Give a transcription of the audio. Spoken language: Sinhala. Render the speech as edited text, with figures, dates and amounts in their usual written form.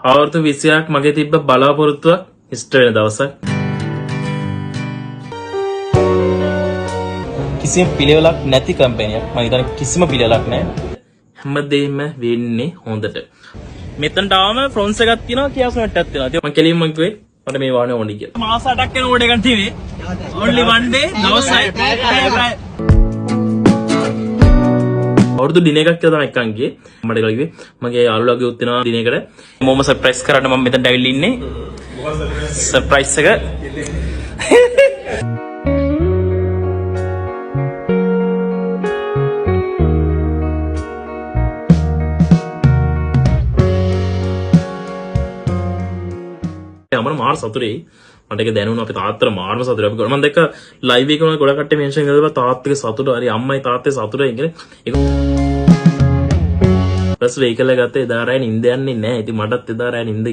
අවුරුදු 20ක් මගේ තිබ්බ බලාපොරොත්තුවක් ඉෂ්ට වෙන දවසක්. කිසිම පිළිවෙලක් නැති කම්පැනියක්. මම හිතන්නේ කිසිම පිළිවෙලක් නැහැ. හැමදේම වෙන්නේ හොඳට. මෙතනට ආවම ෆ්‍රොන්ස් එකක් තියෙනවා කියාස් නැට්ටක් තියෙනවා. ඉතින් මම කෙලින්ම කිව්වේ මට මේ වාහනේ ඕනි කියලා. මාස 8ක් යන ඕඩ එකක් තිබේ. only one day දවසයි. අවුරුදු දින එකක් කියලා තමයි එක්කන් ගියේ. මට කියලා කිව්වේ මගේ යාළුවාගේ උත් වෙනවා දිනයකට. මොම සර්ප්‍රයිස් කරන්න මම මෙතනට ඇවිල්ලා ඉන්නේ. සර්ප්‍රයිස් එක. මම මාර සතුටුයි. මට ඒක දැනුණා අපේ තාත්තට මාරම සතුටුයි. අපි මම දැක්ක ලයිව් එකේ උන ගොඩක් කට්ටිය මෙන්ෂන් කරලා තාත්තගේ සතුට හරි අම්මයි තාත්තේ සතුටයි කියන්නේ. ඒක බස් වෙහිකල් එක ගත්තේ එදා රෑ නිින්ද යන්නේ නැහැ. ඉතින් මටත් එදා රෑ නිින්ද